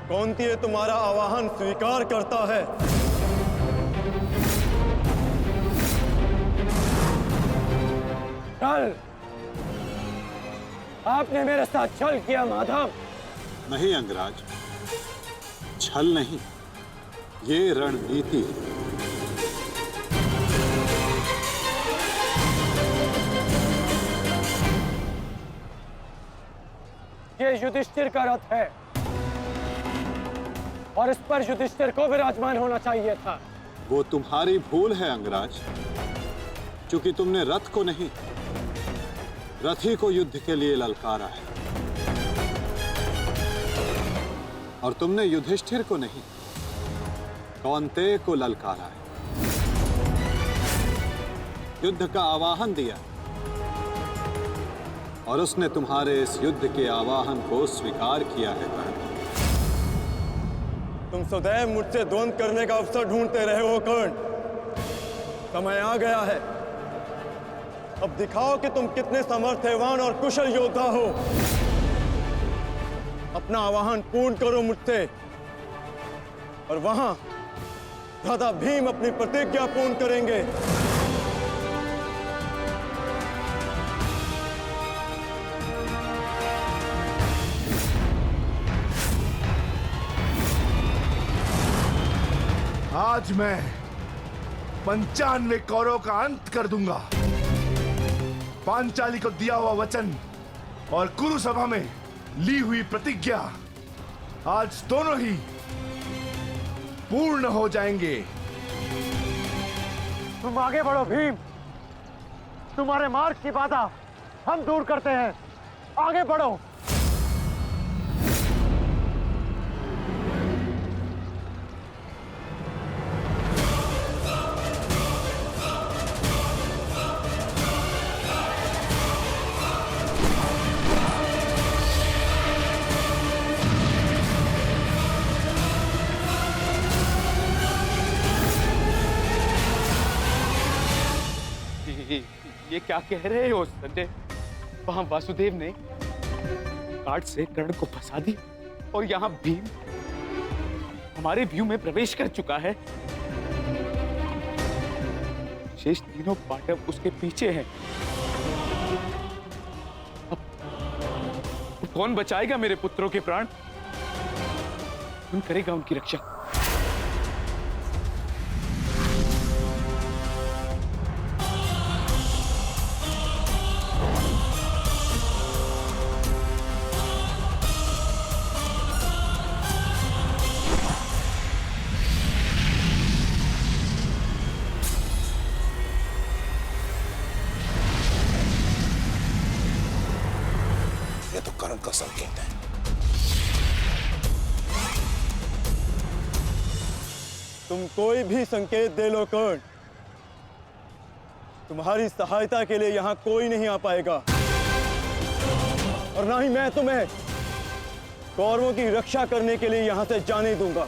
कौंतेय तुम्हारा आवाहन स्वीकार करता है। छल, आपने मेरे साथ छल किया माधव। नहीं अंगराज, छल नहीं, ये रणनीति है। ये युधिष्ठिर का रथ है और इस पर युधिष्ठिर को विराजमान होना चाहिए था। वो तुम्हारी भूल है अंगराज, क्योंकि तुमने रथ को नहीं, रथी को युद्ध के लिए ललकारा है। और तुमने युधिष्ठिर को नहीं, कौंतेय को ललकारा है, युद्ध का आवाहन दिया और उसने तुम्हारे इस युद्ध के आवाहन को स्वीकार किया है। कर्ण, तुम सदैव मुझसे द्वंद्व करने का अवसर ढूंढते रहे हो कर्ण। समय आ गया है, अब दिखाओ कि तुम कितने समर्थवान और कुशल योद्धा हो। अपना आवाहन पूर्ण करो मुझसे और वहां दादा भीम अपनी प्रतिज्ञा पूर्ण करेंगे। आज मैं 95 कौरवों का अंत कर दूंगा। पांचाली को दिया हुआ वचन और कुरु सभा में ली हुई प्रतिज्ञा आज दोनों ही पूर्ण हो जाएंगे। तुम आगे बढ़ो भीम, तुम्हारे मार्ग की बाधा हम दूर करते हैं। आगे बढ़ो। ये क्या कह रहे हो संजय? वहां वासुदेव ने काट से कर्ण को फंसा दिया और यहाँ भीम हमारे व्यू में प्रवेश कर चुका है। शेष तीनों पांडव उसके पीछे हैं। अब कौन बचाएगा मेरे पुत्रों के प्राण? कौन करेगा उनकी रक्षा? कर्ण का संकेत है। तुम कोई भी संकेत दे लो कर्ण, तुम्हारी सहायता के लिए यहां कोई नहीं आ पाएगा और ना ही मैं तुम्हें कौरवों की रक्षा करने के लिए यहां से जाने दूंगा।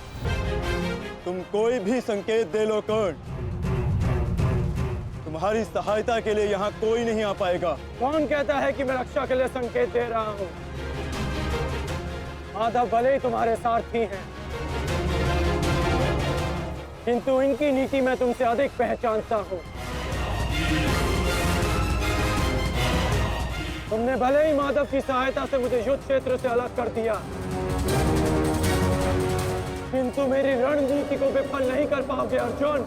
तुम कोई भी संकेत दे लो कर्ण, तुम्हारी सहायता के लिए यहां कोई नहीं आ पाएगा। कौन कहता है कि मैं रक्षा के लिए संकेत दे रहा हूं? माधव भले ही तुम्हारे सारथी हैं, किंतु इनकी नीति मैं तुमसे अधिक पहचानता हूं। तुमने भले ही माधव की सहायता से मुझे युद्ध क्षेत्र से अलग कर दिया, किंतु मेरी रणनीति को विफल नहीं कर पाओगे अर्जुन।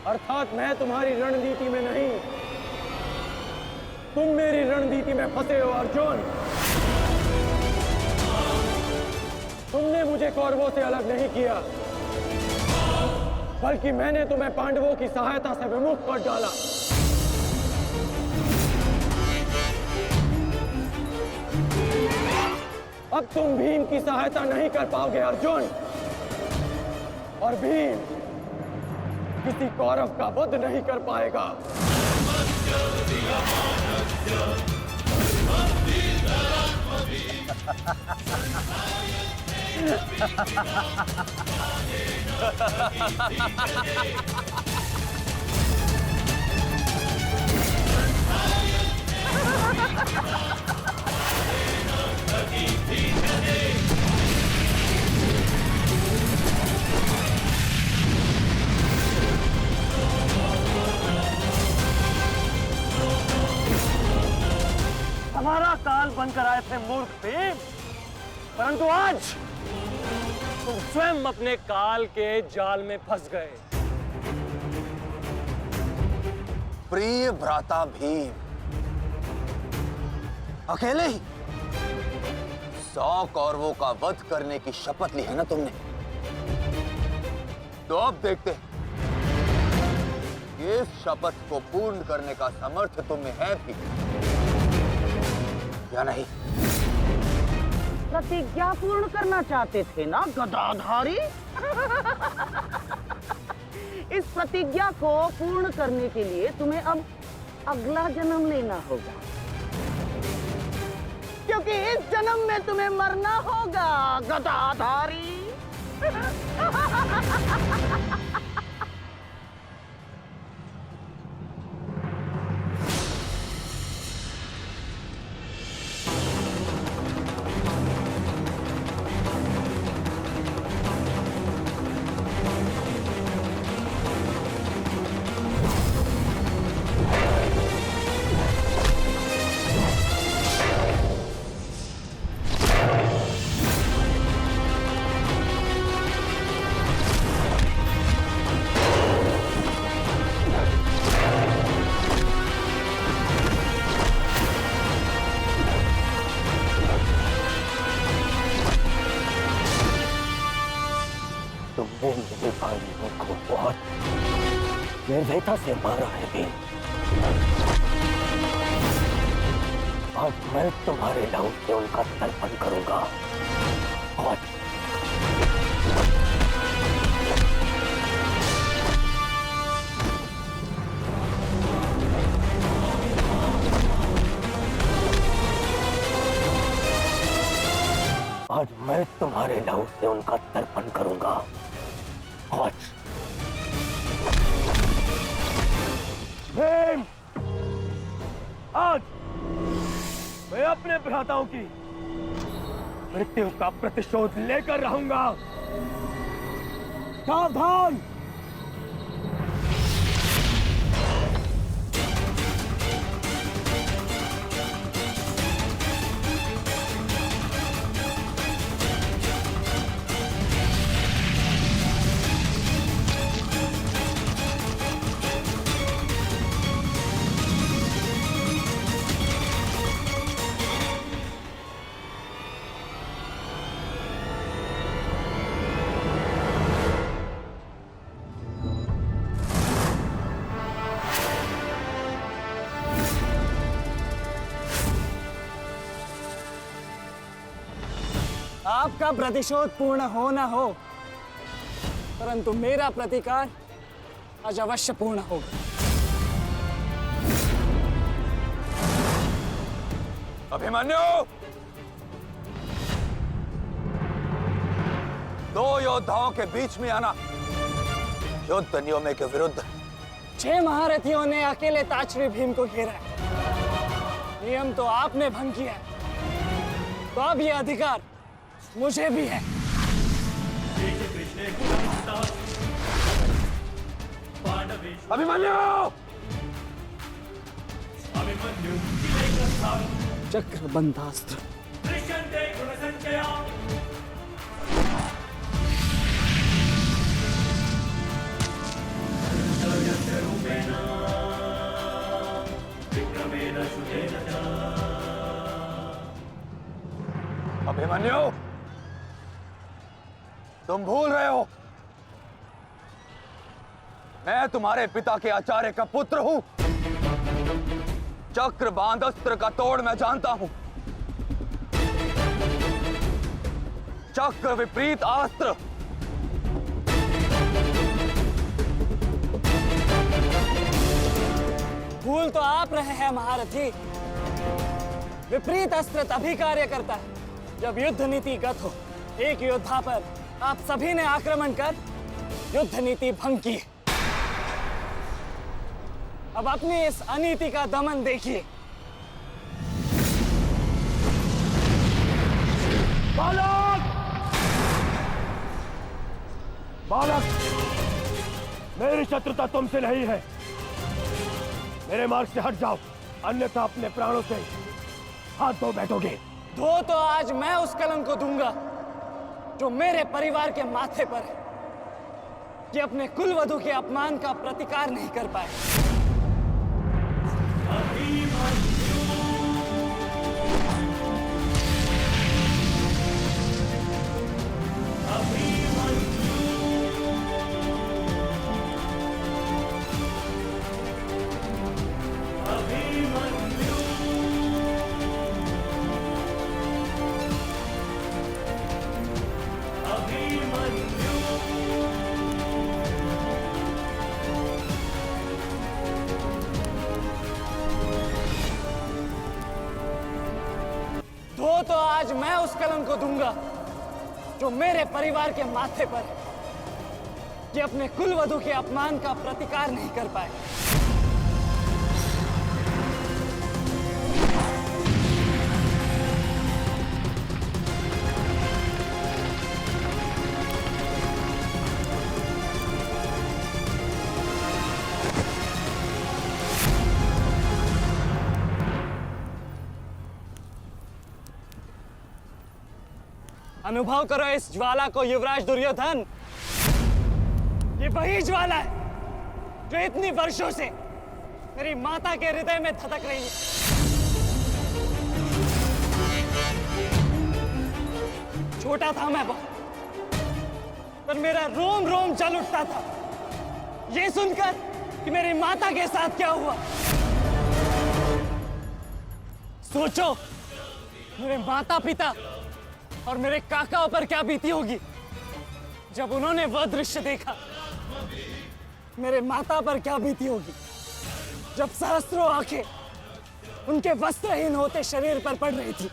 अर्थात मैं तुम्हारी रणनीति में नहीं, तुम मेरी रणनीति में फंसे हो अर्जुन। तुमने मुझे कौरवों से अलग नहीं किया, बल्कि मैंने तुम्हें पांडवों की सहायता से विमुख कर डाला। अब तुम भीम की सहायता नहीं कर पाओगे अर्जुन। और भीम किसी कौरव का वध नहीं कर पाएगा। हमारा काल बनकर आए थे मूर्ख भीम, परंतु आज तुम स्वयं अपने काल के जाल में फंस गए। प्रिय भ्राता भीम, अकेले ही 100 कौरवों का वध करने की शपथ ली है ना तुमने? तो अब देखते हैं कि इस शपथ को पूर्ण करने का सामर्थ्य तुम्हें है भी या नहीं। प्रतिज्ञा पूर्ण करना चाहते थे ना गदाधारी? इस प्रतिज्ञा को पूर्ण करने के लिए तुम्हें अब अगला जन्म लेना होगा, क्योंकि इस जन्म में तुम्हें मरना होगा गदाधारी। तुमने मेरे भाइयों को बहुत निर्दयता से मारा है भीम। आज मैं तुम्हारे लहू से उनका तर्पण करूंगा। और आज मैं तुम्हारे लहू से उनका तर्पण करूंगा। आज भीम, आज मैं अपने भ्राताओं की मृत्यु का प्रतिशोध लेकर रहूंगा। सावधान! आपका प्रतिशोध पूर्ण हो न हो, परंतु मेरा प्रतिकार आज अवश्य पूर्ण होगा। अभिमन्यु, 2 योद्धाओं के बीच में आना युद्ध नियमों के विरुद्ध। 6 महारथियों ने अकेले ताचरी भीम को घेरा है। नियम तो आपने भंग किया है, तो अब यह अधिकार मुझे भी है। अभिमन्यु! चक्रबंधास्त्र। अभिमन्यु, तुम भूल रहे हो, मैं तुम्हारे पिता के आचार्य का पुत्र हूं। चक्रबांध अस्त्र का तोड़ मैं जानता हूं। चक्र विपरीत अस्त्र भूल तो आप रहे हैं महारथी। विपरीत अस्त्र तभी कार्य करता है जब युद्ध नीति गत हो। एक योद्धा पर आप सभी ने आक्रमण कर युद्ध नीति भंग की। अब अपनी इस अनीति का दमन देखिए। बालक! बालक! मेरी शत्रुता तुमसे नहीं है। मेरे मार्ग से हट जाओ, अन्यथा अपने प्राणों से हाथ धो बैठोगे। धो तो आज मैं उस कलंक को दूंगा जो मेरे परिवार के माथे पर है, कि अपने कुलवधू के अपमान का प्रतिकार नहीं कर पाए। धो तो आज मैं उस कलंक को दूंगा जो मेरे परिवार के माथे पर है, कि अपने कुलवधू के अपमान का प्रतिकार नहीं कर पाए। अनुभव करो इस ज्वाला को युवराज दुर्योधन। ये वही ज्वाला है जो इतनी वर्षों से मेरी माता के हृदय में धधक रही है। छोटा था मैं बहुत, पर मेरा रोम रोम जल उठता था ये सुनकर कि मेरी माता के साथ क्या हुआ। सोचो मेरे माता पिता और मेरे काकाओं पर क्या बीती होगी जब उन्होंने वह दृश्य देखा। मेरे माता पर क्या बीती होगी जब सहस्त्रों आंखें उनके वस्त्रहीन होते शरीर पर पड़ रही थी।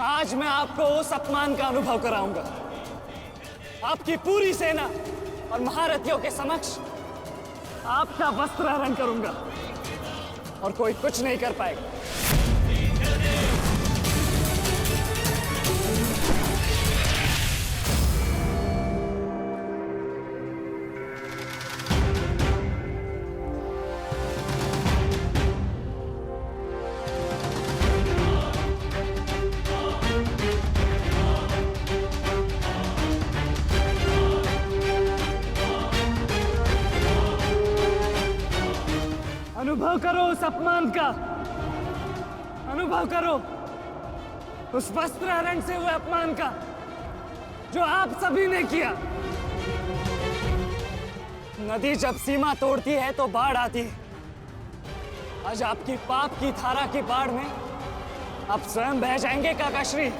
आज मैं आपको उस अपमान का अनुभव कराऊंगा। आपकी पूरी सेना और महारथियों के समक्ष आपका वस्त्रहरण करूंगा और कोई कुछ नहीं कर पाएगा। अनुभव करो उस अपमान का, अनुभव करो उस वस्त्रहरण से हुए अपमान का जो आप सभी ने किया। नदी जब सीमा तोड़ती है तो बाढ़ आती है। आज आपकी पाप की धारा की बाढ़ में आप स्वयं बह जाएंगे काकाश्री।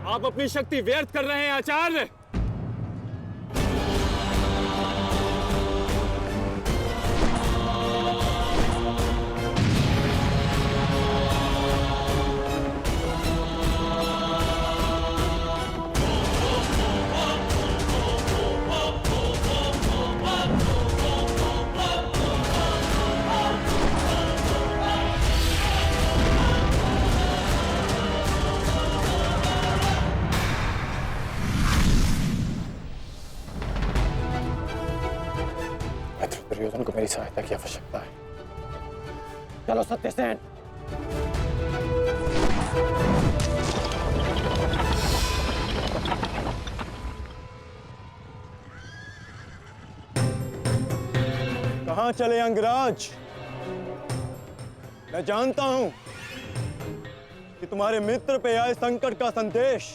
आप अपनी शक्ति व्यर्थ कर रहे हैं आचार्य। दुर्योधन को मेरी सहायता की आवश्यकता है। चलो सत्यसेन। कहां चले अंगराज? मैं जानता हूं कि तुम्हारे मित्र पे आए संकट का संदेश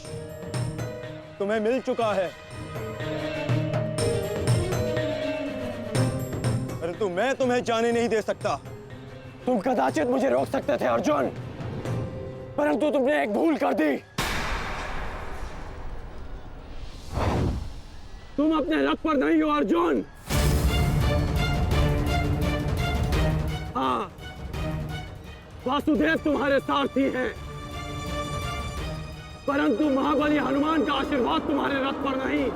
तुम्हें मिल चुका है, परंतु मैं तुम्हें जाने नहीं दे सकता। तुम कदाचित मुझे रोक सकते थे अर्जुन, परंतु तुमने एक भूल कर दी। तुम अपने रथ पर नहीं हो अर्जुन। हाँ, वासुदेव तुम्हारे सारथी हैं, परंतु महाबली हनुमान का आशीर्वाद तुम्हारे रथ पर नहीं।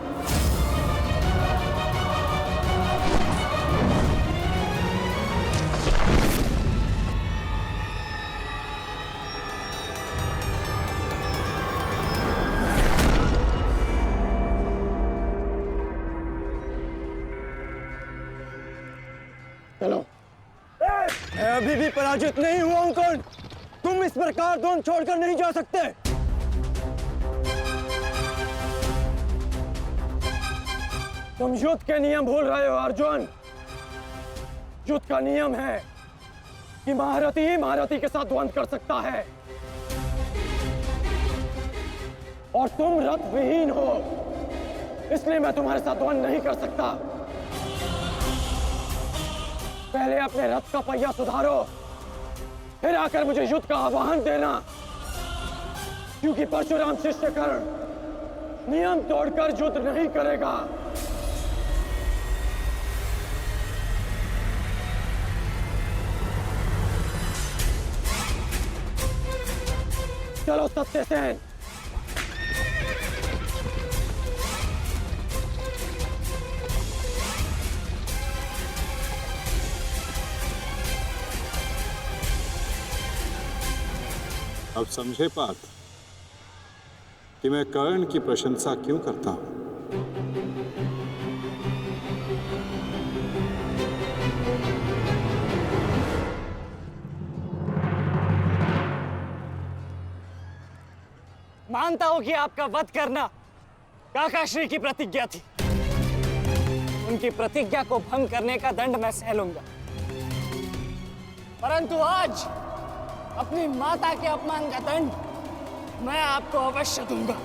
चलो। मैं अभी भी पराजित नहीं हुआ हूं कर्ण। तुम इस प्रकार द्रोण छोड़कर नहीं जा सकते। तुम युद्ध के नियम भूल रहे हो अर्जुन। युद्ध का नियम है कि महारथी ही महारथी के साथ द्वंद्व कर सकता है, और तुम रथ विहीन हो, इसलिए मैं तुम्हारे साथ द्वंद्व नहीं कर सकता। पहले अपने रथ का पहिया सुधारो, फिर आकर मुझे युद्ध का आह्वान देना, क्योंकि परशुराम शिष्य कर्ण नियम तोड़कर युद्ध नहीं करेगा। चलो सत्यसेन। अब समझे पार्थ कि मैं कर्ण की प्रशंसा क्यों करता हूं। मानता हूं कि आपका वध करना काकाश्री की प्रतिज्ञा थी। उनकी प्रतिज्ञा को भंग करने का दंड मैं सह लूंगा, परंतु आज अपनी माता के अपमान का दंड मैं आपको अवश्य दूंगा।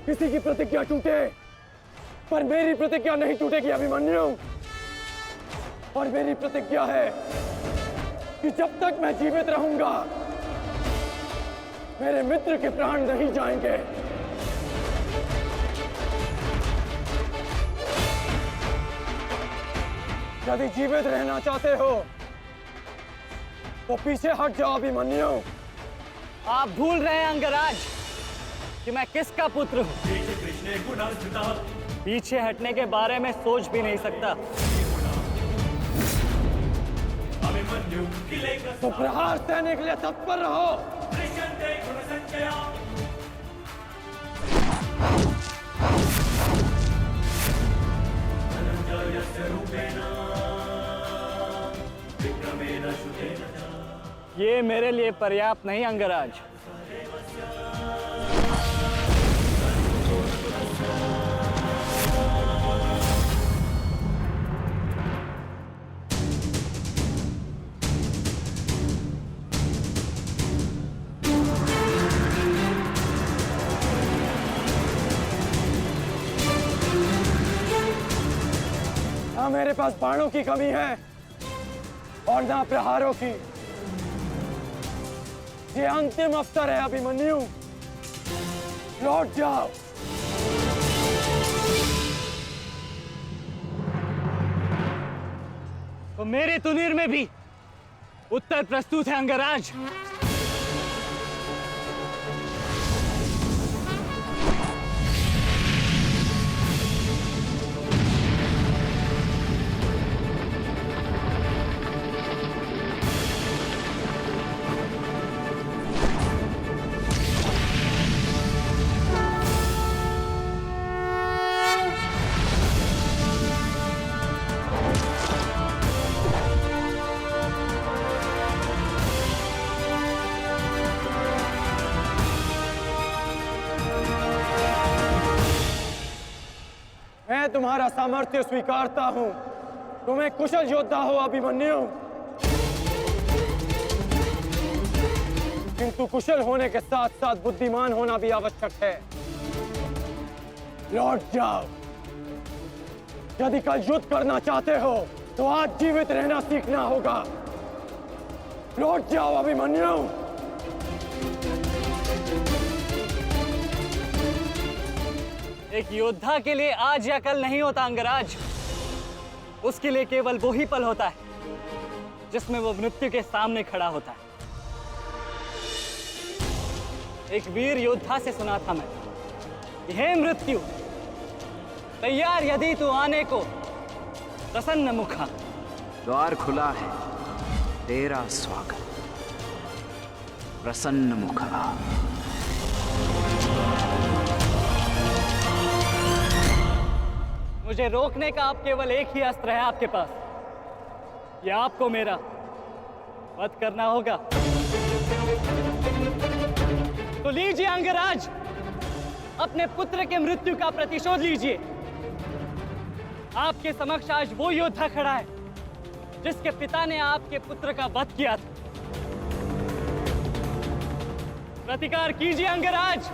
किसी की प्रतिज्ञा टूटे, पर मेरी प्रतिज्ञा नहीं टूटेगी अभिमन्यु। और मेरी प्रतिज्ञा है कि जब तक मैं जीवित रहूंगा, मेरे मित्र के प्राण नहीं जाएंगे। यदि जीवित रहना चाहते हो तो पीछे हट जाओ अभिमन्यु। आप भूल रहे हैं अंगराज कि मैं किसका पुत्र हूं। पीछे हटने के बारे में सोच भी नहीं सकता। तो प्रहार सहने के लिए तत्पर रहो। ये मेरे लिए पर्याप्त नहीं अंगराज। ना मेरे पास बाणों की कमी है और ना प्रहारों की। ये अंतिम अवसर है अभिमन्यु, लौट जाओ। तो मेरे तुनीर में भी उत्तर प्रस्तुत है अंगराज। मैं तुम्हारा सामर्थ्य स्वीकारता हूं। तुम एक कुशल योद्धा हो अभिमन्यु, किंतु कुशल होने के साथ साथ बुद्धिमान होना भी आवश्यक है। लौट जाओ। यदि कल युद्ध करना चाहते हो तो आज जीवित रहना सीखना होगा। लौट जाओ अभिमन्यु। एक योद्धा के लिए आज या कल नहीं होता अंगराज। उसके लिए केवल वो ही पल होता है जिसमें वो मृत्यु के सामने खड़ा होता है। एक वीर योद्धा से सुना था मैं, हे मृत्यु, तैयार यदि तू आने को, प्रसन्न मुखा। द्वार खुला है, तेरा स्वागत, प्रसन्न मुखा। मुझे रोकने का अब केवल एक ही अस्त्र है आपके पास, ये आपको मेरा वध करना होगा। तो लीजिए अंगराज, अपने पुत्र के मृत्यु का प्रतिशोध लीजिए। आपके समक्ष आज वो योद्धा खड़ा है जिसके पिता ने आपके पुत्र का वध किया था। प्रतिकार कीजिए अंगराज,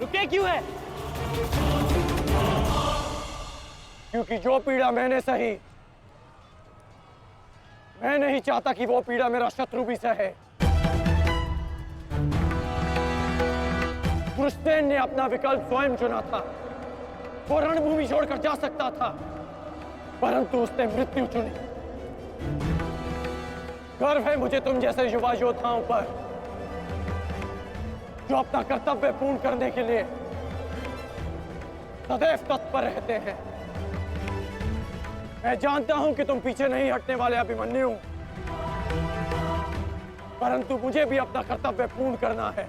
रुके क्यों है? क्योंकि जो पीड़ा मैंने सही, मैं नहीं चाहता कि वो पीड़ा मेरा शत्रु भी सहे। कृष्ण ने अपना विकल्प स्वयं चुना था। वो रणभूमि छोड़कर जा सकता था, परंतु उसने मृत्यु चुनी। गर्व है मुझे तुम जैसे युवा योद्धाओं पर, जो अपना कर्तव्य पूर्ण करने के लिए सदैव तत्पर रहते हैं। मैं जानता हूं कि तुम पीछे नहीं हटने वाले अभिमन्यु, परंतु मुझे भी अपना कर्तव्य पूर्ण करना है।